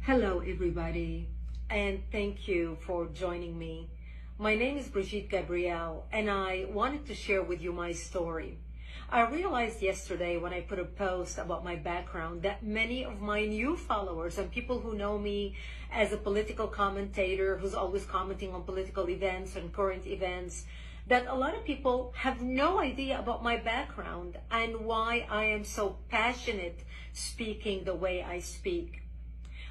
Hello everybody, and thank you for joining me. My name is Briджит Gabrielь, and I wanted to share with you my story. I realized yesterday when I put a post about my background that many of my new followers and people who know me as a political commentator who's always commenting on political events and current events, that a lot of people have no idea about my background and why I am so passionate speaking the way I speak.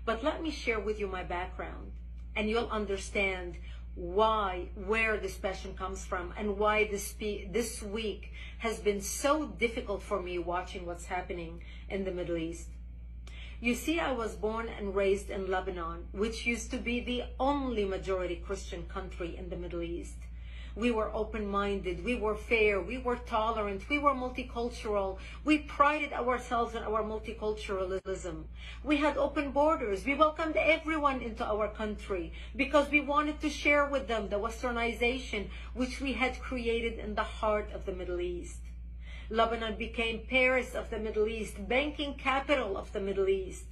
But let me share with you my background, and you'll understand where this passion comes from, and why this week has been so difficult for me watching what's happening in the Middle East. You see, I was born and raised in Lebanon, which used to be the only majority Christian country in the Middle East. We were open-minded, we were fair, we were tolerant, we were multicultural. We prided ourselves on our multiculturalism. We had open borders. We welcomed everyone into our country because we wanted to share with them the westernization which we had created in the heart of the Middle East. Lebanon became Paris of the Middle East, banking capital of the Middle East.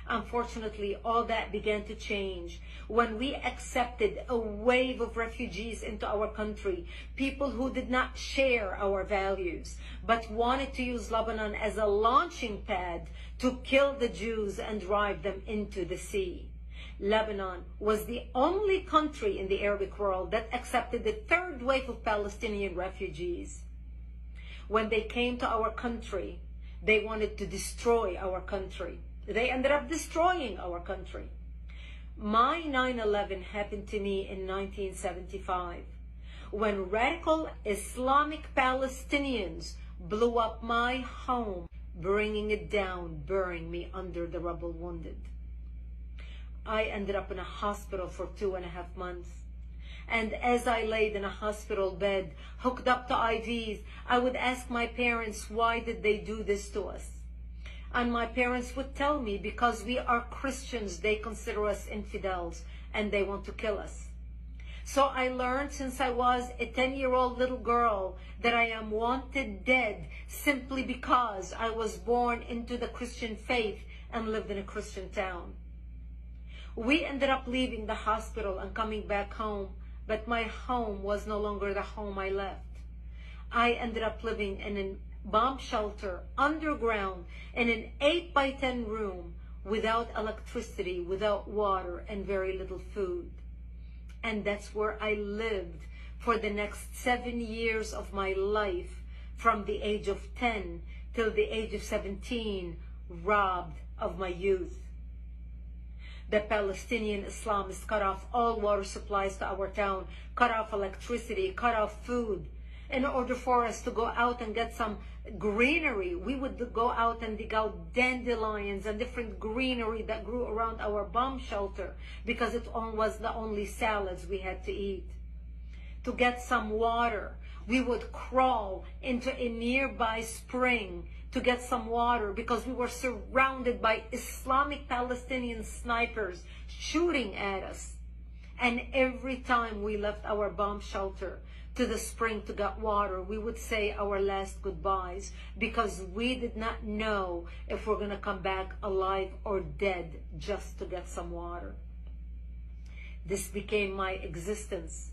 Unfortunately, all that began to change when we accepted a wave of refugees into our country, people who did not share our values, but wanted to use Lebanon as a launching pad to kill the Jews and drive them into the sea. Lebanon was the only country in the Arabic world that accepted the third wave of Palestinian refugees. When they came to our country, they wanted to destroy our country. They ended up destroying our country. My 9/11 happened to me in 1975 when radical Islamic Palestinians blew up my home, bringing it down, burying me under the rubble wounded. I ended up in a hospital for 2.5 months. And as I laid in a hospital bed, hooked up to IVs, I would ask my parents, why did they do this to us? And my parents would tell me, because we are Christians, they consider us infidels and they want to kill us. So I learned since I was a 10-year-old little girl that I am wanted dead simply because I was born into the Christian faith and lived in a Christian town. We ended up leaving the hospital and coming back home, but my home was no longer the home I left. I ended up living in a bomb shelter underground in an 8x10 room without electricity, without water, and very little food. And that's where I lived for the next 7 years of my life, from the age of 10 till the age of 17, robbed of my youth. The Palestinian Islamists cut off all water supplies to our town, cut off electricity, cut off food. In order for us to go out and get some greenery, we would go out and dig out dandelions and different greenery that grew around our bomb shelter because it was the only salads we had to eat. To get some water, we would crawl into a nearby spring to get some water because we were surrounded by Islamic Palestinian snipers shooting at us. And every time we left our bomb shelter to the spring to get water, we would say our last goodbyes because we did not know if we're going to come back alive or dead just to get some water. This became my existence.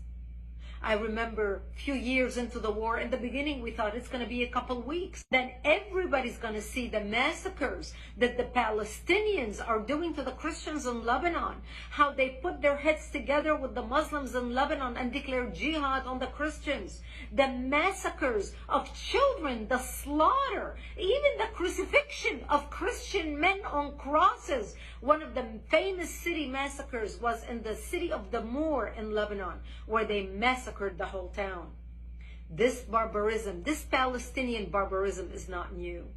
I remember a few years into the war, in the beginning we thought it's going to be a couple weeks. Then everybody's going to see the massacres that the Palestinians are doing to the Christians in Lebanon. How they put their heads together with the Muslims in Lebanon and declare jihad on the Christians. The massacres of children, the slaughter, even the crucifixion of Christian men on crosses. One of the famous city massacres was in the city of Damour in Lebanon, where they massacred the whole town. This barbarism, this Palestinian barbarism is not new.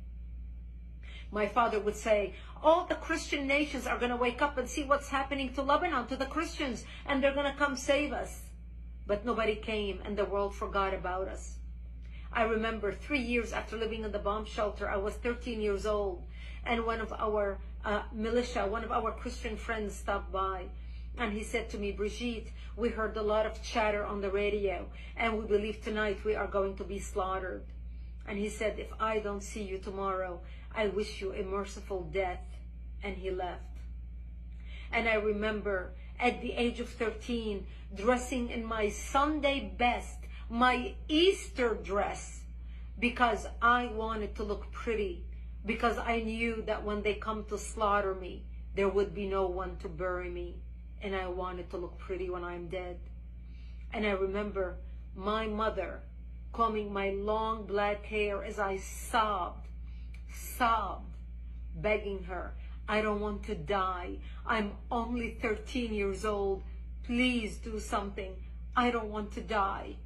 My father would say, all the Christian nations are going to wake up and see what's happening to Lebanon, to the Christians, and they're going to come save us. But nobody came and the world forgot about us. I remember 3 years after living in the bomb shelter, I was 13 years old, and one of our militia, one of our Christian friends stopped by. And he said to me, Brigitte, we heard a lot of chatter on the radio, and we believe tonight we are going to be slaughtered. And he said, if I don't see you tomorrow, I wish you a merciful death. And he left. And I remember at the age of 13, dressing in my Sunday best, my Easter dress, because I wanted to look pretty, because I knew that when they come to slaughter me, there would be no one to bury me, and I wanted to look pretty when I'm dead. And I remember my mother combing my long black hair as I sobbed, begging her, I don't want to die. I'm only 13 years old. Please do something. I don't want to die.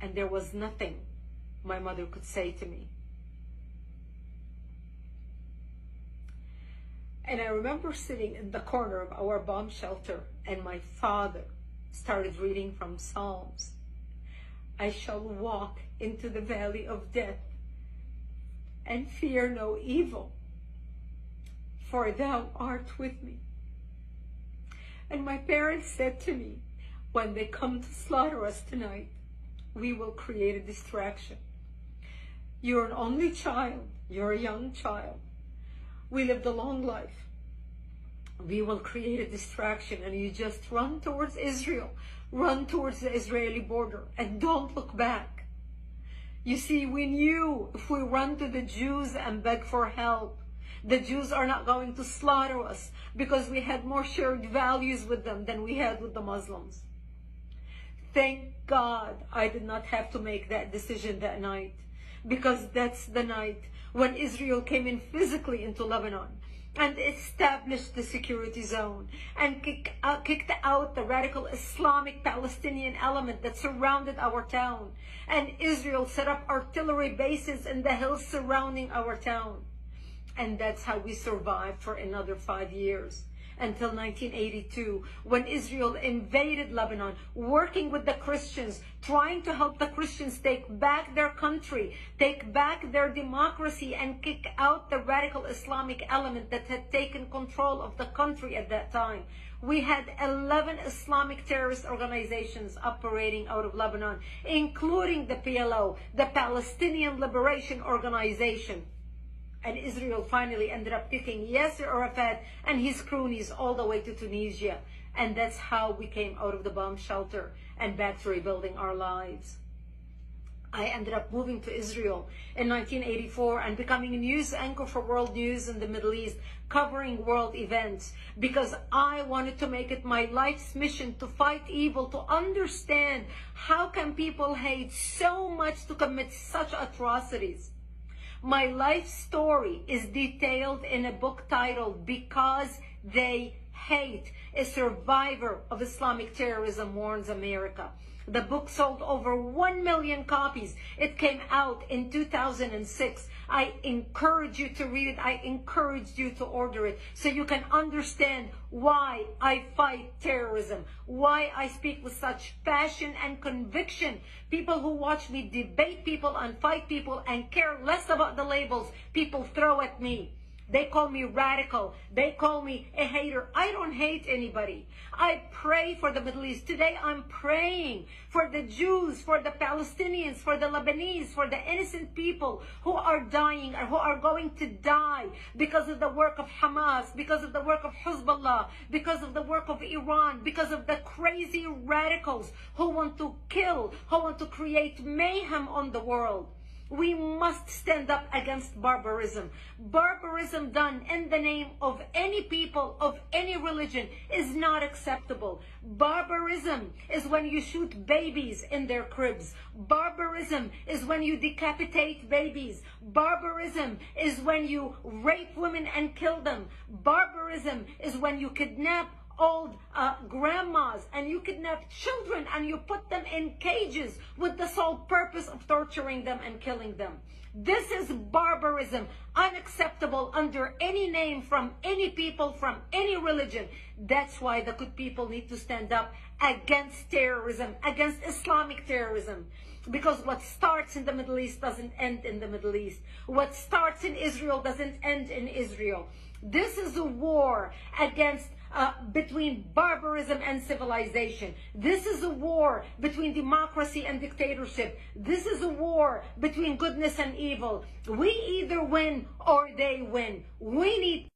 And there was nothing my mother could say to me. And I remember sitting in the corner of our bomb shelter, and my father started reading from Psalms. I shall walk into the valley of death and fear no evil, for thou art with me. And my parents said to me, when they come to slaughter us tonight, we will create a distraction. You're an only child. You're a young child. We lived a long life. We will create a distraction, and you just run towards Israel. Run towards the Israeli border and don't look back. You see, we knew if we run to the Jews and beg for help, the Jews are not going to slaughter us, because we had more shared values with them than we had with the Muslims. Thank God I did not have to make that decision that night, because that's the night when Israel came in physically into Lebanon and established the security zone and kicked out the radical Islamic Palestinian element that surrounded our town. And Israel set up artillery bases in the hills surrounding our town. And that's how we survived for another 5 years, until 1982, when Israel invaded Lebanon, working with the Christians, trying to help the Christians take back their country, take back their democracy, and kick out the radical Islamic element that had taken control of the country at that time. We had 11 Islamic terrorist organizations operating out of Lebanon, including the PLO, the Palestinian Liberation Organization. And Israel finally ended up kicking Yasser Arafat and his cronies all the way to Tunisia. And that's how we came out of the bomb shelter and back to rebuilding our lives. I ended up moving to Israel in 1984 and becoming a news anchor for World News in the Middle East, covering world events, because I wanted to make it my life's mission to fight evil, to understand how can people hate so much to commit such atrocities. My life story is detailed in a book titled Because They Hate. A survivor of Islamic terrorism warns America. The book sold over 1 million copies. It came out in 2006. I encourage you to read it. I encourage you to order it so you can understand why I fight terrorism, why I speak with such passion and conviction. People who watch me debate people and fight people and care less about the labels people throw at me. They call me radical. They call me a hater. I don't hate anybody. I pray for the Middle East. Today I'm praying for the Jews, for the Palestinians, for the Lebanese, for the innocent people who are dying or who are going to die because of the work of Hamas, because of the work of Hezbollah, because of the work of Iran, because of the crazy radicals who want to kill, who want to create mayhem on the world. We must stand up against barbarism. Barbarism done in the name of any people, of any religion, is not acceptable. Barbarism is when you shoot babies in their cribs. Barbarism is when you decapitate babies. Barbarism is when you rape women and kill them. Barbarism is when you kidnap old grandmas and you kidnap children and you put them in cages with the sole purpose of torturing them and killing them. This is barbarism, unacceptable under any name, from any people, from any religion. That's why the good people need to stand up against terrorism, against Islamic terrorism. Because what starts in the Middle East doesn't end in the Middle East. What starts in Israel doesn't end in Israel. This is a war against between barbarism and civilization. This is a war between democracy and dictatorship. This is a war between goodness and evil. We either win or they win. We need